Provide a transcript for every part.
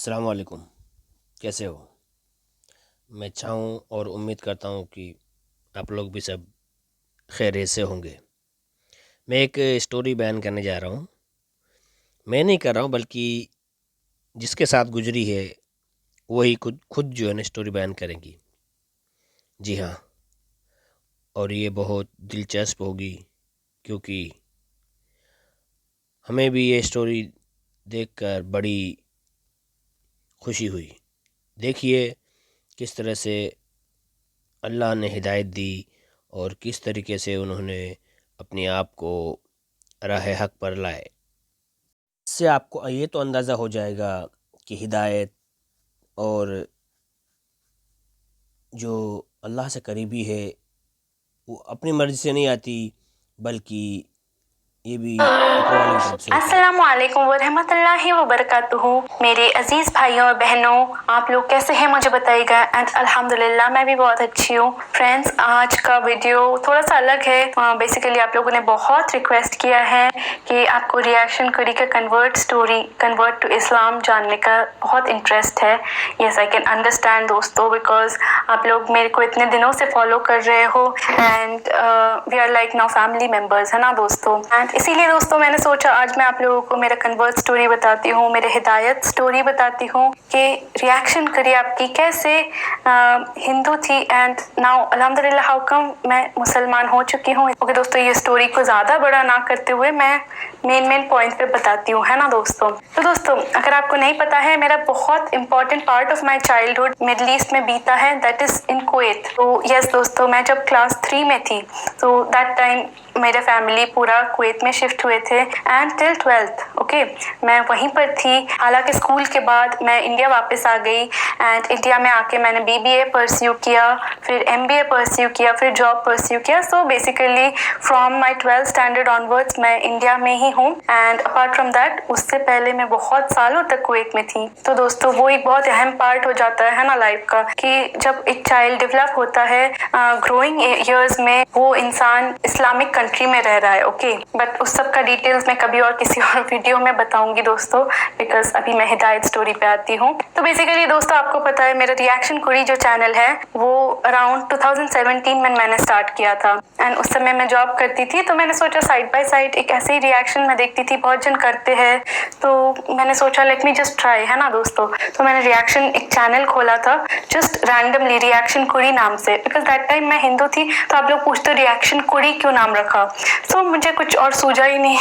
अस्सलाम वालेकुम। कैसे हो? मैं अच्छा हूँ और उम्मीद करता हूँ कि आप लोग भी सब खैरियत से होंगे। मैं एक स्टोरी बयान करने जा रहा हूँ। मैं नहीं कर रहा हूँ बल्कि जिसके साथ गुजरी है वही खुद खुद जो है ना स्टोरी बयान करेंगी। जी हाँ, और ये बहुत दिलचस्प होगी क्योंकि हमें भी ये स्टोरी देखकर बड़ी खुशी हुई। देखिए किस तरह से अल्लाह ने हिदायत दी और किस तरीके से उन्होंने अपने आप को राह हक पर लाए। इससे आपको ये तो अंदाज़ा हो जाएगा कि हिदायत और जो अल्लाह से करीबी है वो अपनी मर्ज़ी से नहीं आती, बल्कि ये भी ऊपर वाले की तरफ से होती है। अस्सलामुअलैकुम वरहमतुल्लाहि वबरकातुहू। मेरे अजीज भाइयों और बहनों, आप लोग कैसे हैं मुझे बताइएगा। एंड अल्हम्दुलिल्लाह मैं भी बहुत अच्छी हूँ। फ्रेंड्स, आज का वीडियो थोड़ा सा अलग है। बेसिकली आप लोगों ने बहुत रिक्वेस्ट किया है कि आपको रिएक्शन करी का कन्वर्ट टू इस्लाम जानने का बहुत इंटरेस्ट है। यस, आई कैन अंडरस्टैंड दोस्तों, बिकॉज आप लोग मेरे को इतने दिनों से फॉलो कर रहे हो and we are like now family members, है ना दोस्तों। एंड इसीलिए दोस्तों मैंने सोचा आज मैं आप लोगों को मेरा कन्वर्ट स्टोरी बताती हूँ, मेरे हिदायत स्टोरी बताती हूँ कि रिएक्शन करी आपकी कैसे हिंदू थी एंड नाउ अल्हम्दुलिल्लाह हाउ कम मैं मुसलमान हो चुकी हूँ। ओके दोस्तों, ये स्टोरी को ज़्यादा बड़ा ना करते हुए मैं मेन पॉइंट पे बताती हूँ, है ना दोस्तों। तो दोस्तों, अगर आपको नहीं पता है, मेरा बहुत important part of my childhood middle east में बीता है, दैट इज इन कुवैत। तो यस दोस्तों, मैं जब क्लास 3 में थी तो दैट टाइम मेरे फैमिली पूरा कुवैत में शिफ्ट हुए थे एंड टिल 12th ओके मैं वहीं पर थी। हालांकि स्कूल के बाद मैं इंडिया वापस आ गई एंड इंडिया में आके मैंने BBA परस्यू किया, फिर MBA परस्यू किया, फिर जॉब परस्यू किया। So basically from my 12th standard onwards मैं इंडिया में ही हूँ एंड अपार्ट फ्रॉम दैट उससे पहले मैं बहुत सालों तक कुवैत में थी। तो दोस्तों वो एक बहुत अहम पार्ट हो जाता है ना लाइफ का, कि जब एक चाइल्ड डेवलप होता है ग्रोइंग ईयर्स में, वो इंसान इस्लामिक कंट्री में रह रहा है। ओके, बट उस सब का डिटेल्स मैं कभी और किसी और वीडियो में बताऊंगी दोस्तों, बिकॉज अभी मैं हिदायत स्टोरी पे आती हूँ। तो बेसिकली दोस्तों आपको पता है मेरा रिएक्शन कुरी जो चैनल है वो अराउंड 2017 में मैंने स्टार्ट किया था एंड उस समय मैं जॉब करती थी। तो मैंने सोचा साइड बाय साइड एक ऐसे ही रिएक्शन मैं देखती थी, बहुत जन करते हैं, तो मैंने सोचा लेट मी जस्ट ट्राई, है ना दोस्तों। तो मैंने रिएक्शन एक चैनल खोला था जस्ट रैंडमली, रिएक्शन कुरी नाम से, बिकॉज दैट टाइम मैं हिंदू थी। तो आप लोग पूछते हो रिएक्शन कुरी क्यों नाम रखा, सो मुझे कुछ और सूझा ही नहीं।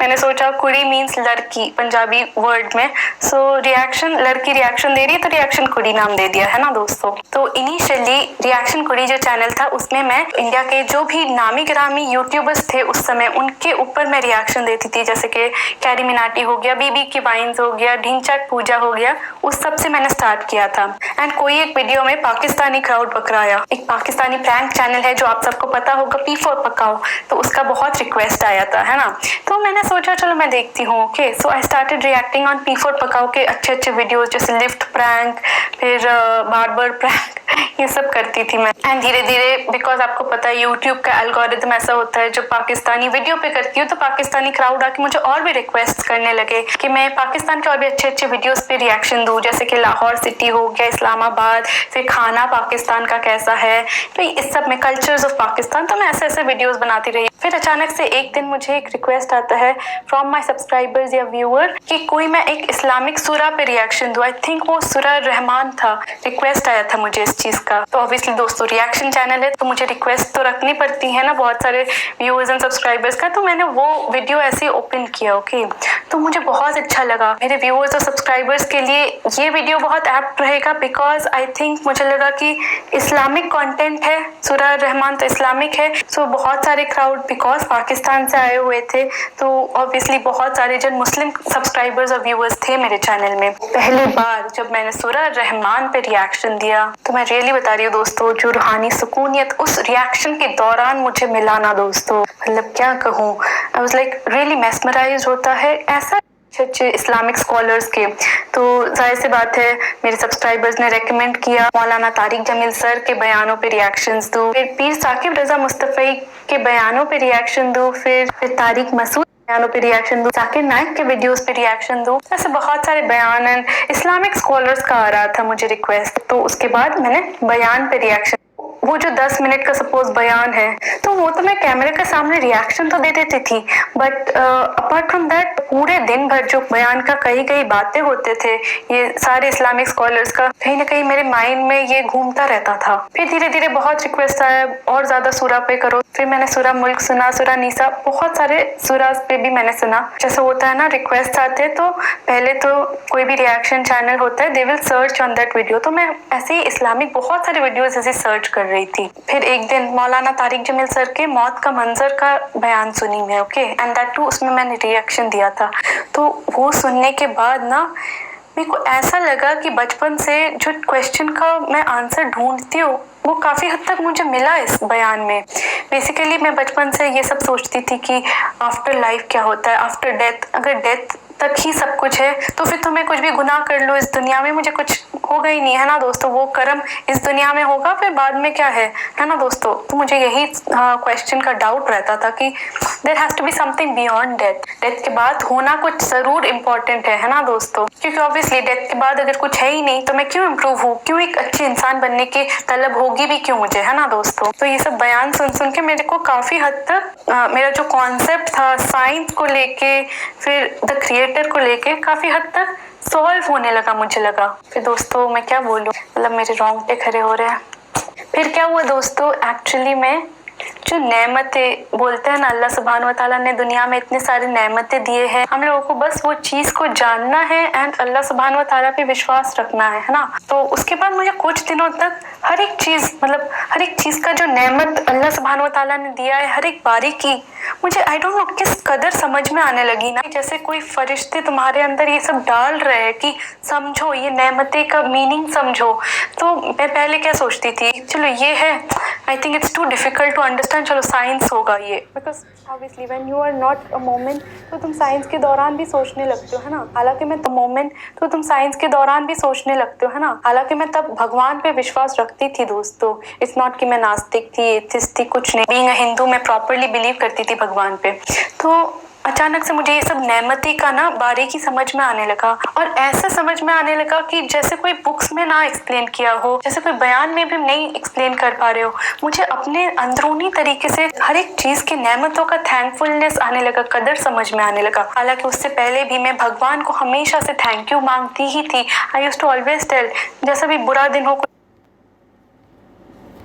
मैंने सोचा कुड़ी मीन्स लड़की पंजाबी वर्ड में, सो रिएक्शन लड़की रिएक्शन दे रही है तो रिएक्शन कुड़ी नाम दे दिया, है ना दोस्तों। तो इनिशियली रिएक्शन कुड़ी जो चैनल था उसमें मैं इंडिया के जो भी नामी गिरामी यूट्यूबर्स थे उस समय उनके ऊपर मैं रिएक्शन देती थी, जैसे कि कैरी मिनाटी हो गया, बीबी की वाइन्स हो गया, ढिंचैक पूजा हो गया, उस सब से मैंने स्टार्ट किया था। एंड कोई एक वीडियो में पाकिस्तानी क्राउड पकड़ाया, एक पाकिस्तानी प्रैंक चैनल है जो आप सबको पता होगा, P4 पकाओ, तो उसका बहुत रिक्वेस्ट आया था, है ना। तो मैंने सोचा चलो मैं देखती हूँ। Okay, so I started reacting on P4 पकाओ के अच्छे वीडियोस, जैसे लिफ्ट प्रैंक, फिर बार्बर प्रैंक, ये सब करती थी मैं। एंड धीरे धीरे, बिकॉज आपको पता है यूट्यूब का एल्गोरिथम ऐसा होता है, जो पाकिस्तानी वीडियो पे करती हूँ तो पाकिस्तानी क्राउड आके मुझे और भी रिक्वेस्ट करने लगे कि मैं पाकिस्तान के और भी अच्छे वीडियोस पे रिएक्शन दूँ, जैसे कि लाहौर सिटी हो गया, इस्लामाबाद, फिर खाना पाकिस्तान का कैसा है, तो इस सब में कल्चर्स ऑफ पाकिस्तान। तो मैं ऐसे वीडियोस बनाती रही। फिर अचानक से एक दिन मुझे एक रिक्वेस्ट आता है फ्रॉम माई सब्सक्राइबर्स या व्यूअर कि कोई मैं एक इस्लामिक सूरा पे रिएक्शन दूँ। आई थिंक वो सूरा रहमान था, रिक्वेस्ट आया था मुझे इस चीज का। तो ऑब्वियसली दोस्तों रिएक्शन चैनल है तो मुझे रिक्वेस्ट तो रखनी पड़ती है ना बहुत सारे व्यूअर्स एंड सब्सक्राइबर्स का। तो मैंने वो वीडियो ऐसे ओपन किया। ओके, तो मुझे बहुत अच्छा लगा। मेरे व्यूअर्स और सब्सक्राइबर्स के लिए ये वीडियो बहुत एप्ट रहेगा, बिकॉज आई थिंक मुझे लगा कि इस्लामिक कंटेंट है, सूरा रहमान तो इस्लामिक है। सो बहुत सारे क्राउड बिकॉज पाकिस्तान से आए हुए थे, तो ऑब्वियसली बहुत सारे जन मुस्लिम सब्सक्राइबर्स और व्यूअर्स थे मेरे चैनल में। पहली बार जब मैंने सूरा रहमान पे रिएक्शन दिया तो मैं रियली बता रही हूँ दोस्तों, जो रूहानी सुकूनियत उस रिएक्शन के दौरान मुझे मिला ना दोस्तों, मतलब क्या कहूँ, I was like really mesmerise होता है ऐसा अच्छे इस्लामिक स्कॉलर्स के। तो जाहिर सी बात है मेरे सब्सक्राइबर्स ने रेकमेंड किया मौलाना तारिक जमील सर के बयानों पे रिएक्शंस दूं, फिर पीर साकिब रजा मुस्तफ़ी के बयानों पे रिएक्शन दूं, फिर तारिक मसूद बयानों पे रिएक्शन दूं, जाकिर नाइक के वीडियोस पे रिएक्शन दूं, ऐसे बहुत सारे बयान एंड इस्लामिक स्कॉलर्स का आ रहा था मुझे रिक्वेस्ट, तो उसके बाद मैंने बयान पे रिएक्शन, वो जो 10 मिनट का सपोज बयान है तो वो तो मैं कैमरे के सामने रिएक्शन तो दे देती थी, बट अपार्ट फ्रॉम दैट पूरे दिन भर जो बयान का कई कई बातें होते थे, ये सारे इस्लामिक स्कॉलर्स का कहीं ना कहीं मेरे माइंड में ये घूमता रहता था। फिर धीरे धीरे बहुत रिक्वेस्ट आया और ज्यादा सूरा पे करो, फिर मैंने सूरा मुल्क सुना, सूरा निसा, बहुत सारे सूरा पे भी मैंने सुना। जैसे होता है ना, रिक्वेस्ट आते हैं तो पहले तो कोई भी रिएक्शन चैनल होता है, they will search on that video, तो मैं ऐसे ही इस्लामिक बहुत सारे वीडियोस ऐसे सर्च कर रही थी। फिर एक दिन मौलाना तारिक जमील सर के मौत का मंजर का बयान सुनी मैं, ओके, एंड दैट टू उसमें मैंने रिएक्शन दिया था। तो वो सुनने के बाद ना मेरे को ऐसा लगा कि बचपन से जो क्वेश्चन का मैं आंसर ढूंढती हूँ वो काफ़ी हद तक मुझे मिला इस बयान में। बेसिकली मैं बचपन से ये सब सोचती थी कि आफ्टर लाइफ क्या होता है, आफ्टर डेथ, अगर डेथ तक ही सब कुछ है तो फिर तो मैं कुछ भी गुनाह कर लूँ इस दुनिया में, मुझे कुछ होगा ही नहीं, है ना दोस्तों, वो कर्म इस दुनिया में होगा फिर बाद में क्या है ना दोस्तों। तो मुझे यही क्वेश्चन का डाउट रहता था कि there has to be something beyond death, death के बाद होना कुछ जरूर इम्पोर्टेंट है ना दोस्तों, क्योंकि ऑब्वियसली डेथ के बाद अगर कुछ है ही नहीं तो मैं क्यों इम्प्रूव हूँ, क्यों एक अच्छे इंसान बनने की तलब होगी भी क्यों मुझे, है ना दोस्तों। तो ये सब बयान सुन सुन के मेरे को काफी हद तक मेरा जो कॉन्सेप्ट था साइंस को लेके, फिर द क्रिएटर को लेके काफी हद तक सॉल्व होने लगा मुझे लगा। फिर दोस्तों मैं क्या बोलूं, मतलब मेरे रोंगटे खड़े हो रहे हैं। फिर क्या हुआ दोस्तों, एक्चुअली में जो नेमतें बोलते हैं ना, अल्लाह सुब्हान व तआला ने दुनिया में इतने सारे नेमतें दिए हैं, हम लोगों को बस वो चीज को जानना है एंड अल्लाह सुब्हान व तआला पे विश्वास रखना है ना। तो उसके बाद मुझे कुछ दिनों तक हर एक चीज, मतलब हर एक चीज का जो नेमत अल्लाह सुब्हान व तआला ने दिया है, हर एक बारीकी मुझे आई डोंट नो किस कदर समझ में आने लगी ना, जैसे कोई फरिश्ते तुम्हारे अंदर ये सब डाल रहे हैं कि समझो ये नेमतें का मीनिंग समझो। तो मैं पहले क्या सोचती थी, चलो ये है, I think it's too difficult to understand, चलो साइंस होगा ये, because obviously when you are not a moment तो तुम साइंस के दौरान भी सोचने लगते हो, है ना। हालांकि मैं मोमेंट तो तुम साइंस के दौरान भी सोचने लगते हो, है ना। हालांकि मैं तब भगवान पे विश्वास रखती थी दोस्तों, इट्स नॉट कि मैं नास्तिक थी, एथिस्ट थी, कुछ नहीं। बीइंग अ हिंदू मैं प्रॉपरली बिलीव करती थी भगवान पे। तो अचानक से मुझे ये सब नेमती का ना बारीकी समझ में आने लगा, और ऐसे समझ में आने लगा कि जैसे कोई बुक्स में ना एक्सप्लेन किया हो, जैसे कोई बयान में भी नहीं एक्सप्लेन कर पा रहे हो, मुझे अपने अंदरूनी तरीके से हर एक चीज की नेमतों का थैंकफुलनेस आने लगा, कदर समझ में आने लगा। हालांकि उससे पहले भी मैं भगवान को हमेशा से थैंक यू मांगती ही थी। I used to always tell, जैसा भी बुरा दिन हो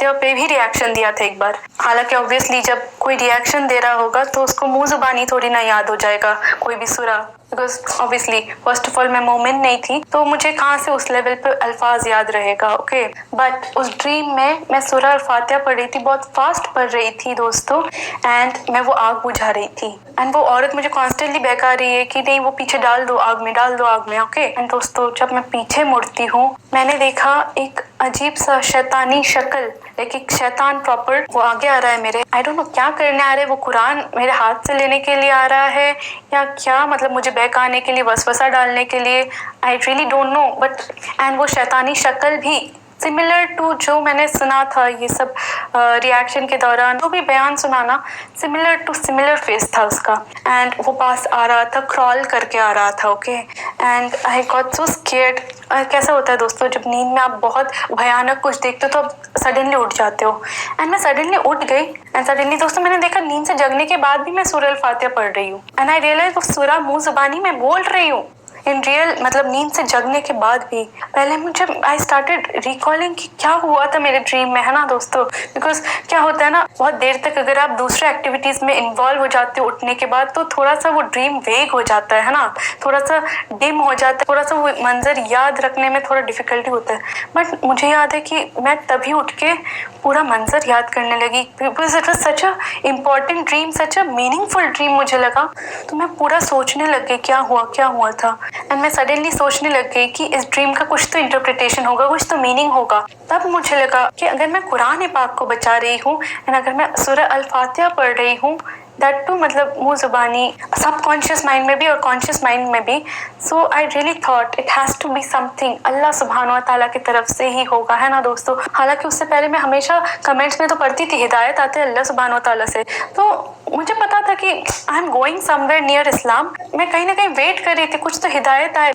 पे भी रिएक्शन दिया था एक बार। हालांकि ऑब्वियसली जब कोई रिएक्शन दे रहा होगा तो उसको मुंह जुबानी थोड़ी ना याद हो जाएगा कोई भी सूरा, because obviously first of all मैं मोमिन नहीं थी, तो मुझे कहाँ से उस लेवल पे अल्फाज याद रहेगा, ओके। बट उस ड्रीम में मैं सूरा अल-फातिहा पढ़ रही थी, बहुत फास्ट पढ़ रही थी दोस्तों, एंड मैं वो आग बुझा रही थी, एंड वो औरत मुझे कॉन्स्टेंटली बहका रही है कि नहीं वो पीछे डाल दो आग में, डाल दो आग में, ओके। एंड दोस्तों जब मैं पीछे मुड़ती हूँ मैंने देखा एक अजीब सा शैतानी शक्ल, एक शैतान प्रॉपर वो आगे आ रहा है मेरे। आई डोंट नो क्या करने आ रहा है, वो कुरान मेरे हाथ से लेने के लिए आ रहा है या क्या, मतलब मुझे बहकाने के लिए, वसवसा डालने के लिए, I really don't know. But and वो शैतानी शक्ल भी सिमिलर टू जो मैंने सुना था ये सब रिएक्शन के दौरान, जो भी बयान सुना ना, सिमिलर टू सिमिलर फेस था उसका, एंड वो पास आ रहा था, क्रॉल करके आ रहा था, okay. And I got so scared. कैसा होता है दोस्तों, जब नींद में आप बहुत भयानक कुछ देखते हो तो आप सडनली उठ जाते हो, एंड मैं सडनली उठ गई, एंड सडनली दोस्तों मैंने देखा नींद से जगने के बाद भी मैं सूरह अल-फातिहा पढ़ रही हूँ, एंड आई रियलाइज वो सूरह मुंह जुबानी में बोल रही हूँ इन रियल, मतलब नींद से जगने के बाद भी। पहले मुझे आई स्टार्टेड रिकॉलिंग कि क्या हुआ था मेरे ड्रीम में, है ना दोस्तों, बिकॉज क्या होता है ना, बहुत देर तक अगर आप दूसरे एक्टिविटीज में इन्वॉल्व हो जाते हो उठने के बाद तो थोड़ा सा वो ड्रीम वेग हो जाता है ना, थोड़ा सा डिम हो जाता है, थोड़ा सा वो मंजर याद रखने में थोड़ा डिफिकल्टी होता है। बट मुझे याद है कि मैं तभी उठ के पूरा मंजर याद करने लगी, because it was such a important dream, such a meaningful dream मुझे लगा। तो मैं पूरा सोचने लग गई क्या हुआ था, एंड मैं सडनली सोचने लग गई कि इस ड्रीम का कुछ तो इंटरप्रिटेशन होगा, कुछ तो मीनिंग होगा। तब मुझे लगा कि अगर मैं कुरान पाक को बचा रही हूँ एंड अगर मैं सूरह अल-फातिहा पढ़ रही हूँ दैट टू मतलब मुँह ज़ुबानी सबकॉन्शियस माइंड में भी और कॉन्शियस माइंड में भी। So I really thought it has to be something अल्लाह सुब्हान व तआला की तरफ से ही होगा, है ना दोस्तों। हालांकि उससे पहले मैं हमेशा कमेंट्स में तो पढ़ती थी हिदायत आते अल्लाह सुब्हान व तआला से, तो मुझे पता था कि I am going somewhere near Islam. मैं कहीं ना कहीं वेट कर रही थी कुछ तो हिदायत आए,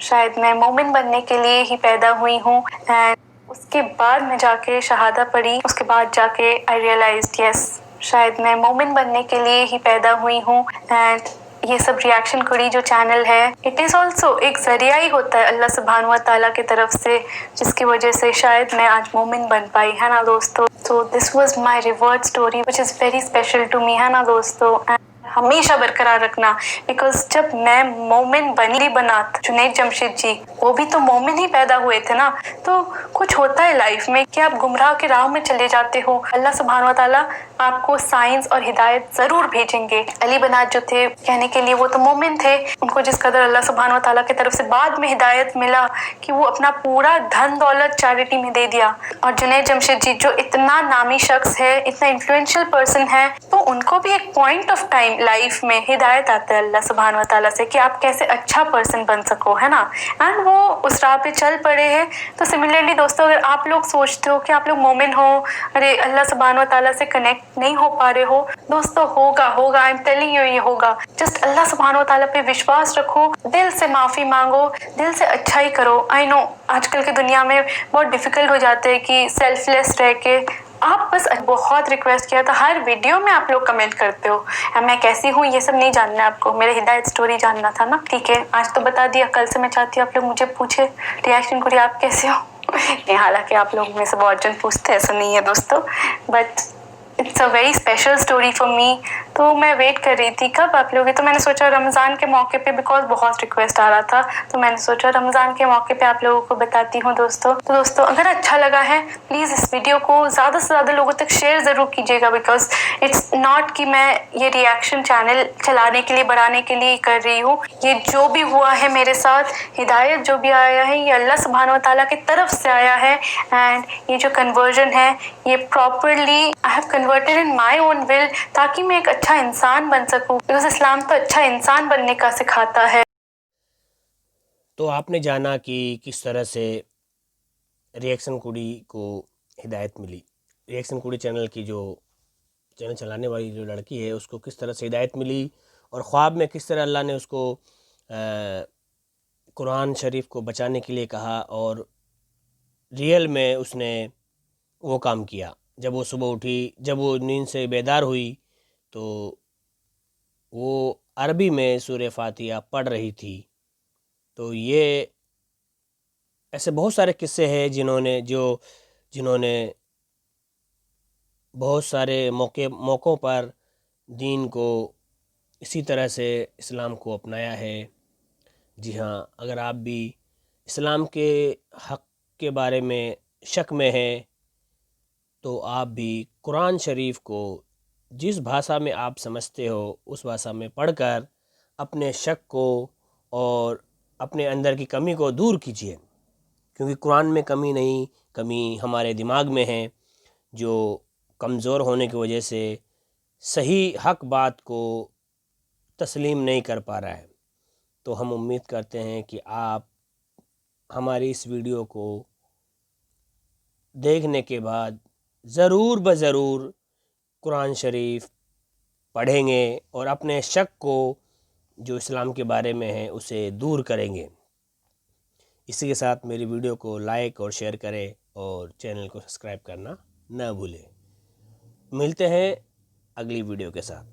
शायद मैं मोमिन बनने के लिए ही पैदा हुई हूँ। एंड उसके बाद मैं जाके शहादा पढ़ी, उसके बाद जाके आई रियलाइज्ड यस शायद मैं मोमिन बनने के लिए ही पैदा हुई हूँ। एंड ये सब रिएक्शन कुड़ी जो चैनल है इट इज़ ऑल्सो एक जरिया ही होता है अल्लाह सुब्हान व तआला की तरफ से, जिसकी वजह से शायद मैं आज मोमिन बन पाई, है ना दोस्तों। So this was my revert story which is very special to me, है ना दोस्तों। हमेशा बरकरार रखना, बिकॉज जब मैं मोमिन बनी बनात जुनैद जमशेद जी वो भी तो मोमिन ही पैदा हुए थे ना। तो कुछ होता है लाइफ में कि आप गुमराह के राह में चले जाते हो, अल्लाह सुब्हान व तआला आपको साइंस और हिदायत जरूर भेजेंगे। अली बनात जो थे कहने के लिए वो तो मोमिन थे, उनको जिस कदर अल्लाह सुब्हान व तआला की तरफ से बाद में हिदायत मिला कि वो अपना पूरा धन दौलत चैरिटी में दे दिया। और जुनैद जमशेद जी जो इतना नामी शख्स है, इतना इन्फ्लुएंशियल पर्सन है, तो उनको भी एक पॉइंट ऑफ टाइम लाइफ में हिदायत आता है अल्लाह सुब्हान व तआला से कि आप कैसे अच्छा पर्सन बन सको, है ना। एंड वो उस राह पे चल पड़े हैं। तो सिमिलरली दोस्तों अगर आप लोग सोचते हो कि आप लोग मोमिन हो, अरे अल्लाह सुब्हान व तआला से कनेक्ट नहीं हो पा रहे हो, दोस्तों होगा होगा, आई एम टेलिंग यू ये होगा। जस्ट अल्लाह सुब्हान व तआला पे विश्वास रखो, दिल से माफ़ी मांगो, दिल से अच्छा ही करो। आई नो आजकल की दुनिया में बहुत डिफिकल्ट हो जाते हैं कि सेल्फलेस रह के आप बस बहुत रिक्वेस्ट किया था, हर वीडियो में आप लोग कमेंट करते हो मैं कैसी हूँ ये सब नहीं जानना है आपको, मेरे हिदायत स्टोरी जानना था ना। ठीक है आज तो बता दिया, कल से मैं चाहती हूँ आप लोग मुझे पूछे रिएक्शन करिए आप कैसे हो। नहीं हालांकि आप लोग में से बहुत जन पूछते हैं, ऐसा नहीं है दोस्तों, but it's a very special story for me. तो मैं वेट कर रही थी कब आप लोग, तो मैंने सोचा रमज़ान के मौके पे, बिकॉज बहुत रिक्वेस्ट आ रहा था, तो मैंने सोचा रमज़ान के मौके पे आप लोगों को बताती हूँ दोस्तों। तो दोस्तों अगर अच्छा लगा है प्लीज़ इस वीडियो को ज़्यादा से ज़्यादा लोगों तक शेयर ज़रूर कीजिएगा, बिकॉज इट्स नॉट कि मैं ये रिएक्शन चैनल चलाने के लिए बढ़ाने के लिए कर रही हूँ। ये जो भी हुआ है मेरे साथ, हिदायत जो भी आया है, ये अल्लाह सुब्हान व तआला की तरफ से आया है। एंड ये जो कन्वर्जन है ये properly I have converted in my own will, ताकि मैं एक अच्छा इंसान बन सकूँ, बिकॉज इस्लाम तो अच्छा इंसान बनने का सिखाता है। तो आपने जाना कि किस तरह से रिएक्शन कुड़ी को हिदायत मिली। रिएक्शन कुड़ी चैनल की जो चैनल चलाने वाली जो लड़की है उसको किस तरह से हिदायत मिली, और ख्वाब में किस तरह अल्लाह ने उसको कुरान शरीफ को बचाने के लिए कहा, और रियल में उसने वो काम किया। जब वो सुबह उठी, जब वो नींद से बेदार हुई, तो वो अरबी में सूरह फातिहा पढ़ रही थी। तो ये ऐसे बहुत सारे किस्से हैं जिन्होंने बहुत सारे मौक़ों पर दीन को इसी तरह से इस्लाम को अपनाया है। जी हाँ, अगर आप भी इस्लाम के हक़ के बारे में शक में हैं तो आप भी कुरान शरीफ को जिस भाषा में आप समझते हो उस भाषा में पढ़कर अपने शक को और अपने अंदर की कमी को दूर कीजिए, क्योंकि कुरान में कमी नहीं, कमी हमारे दिमाग में है, जो कमज़ोर होने की वजह से सही हक बात को तस्लीम नहीं कर पा रहा है। तो हम उम्मीद करते हैं कि आप हमारी इस वीडियो को देखने के बाद ज़रूर ज़रूर कुरान शरीफ पढ़ेंगे और अपने शक को जो इस्लाम के बारे में है उसे दूर करेंगे। इसी के साथ मेरी वीडियो को लाइक और शेयर करें और चैनल को सब्सक्राइब करना न भूलें। मिलते हैं अगली वीडियो के साथ।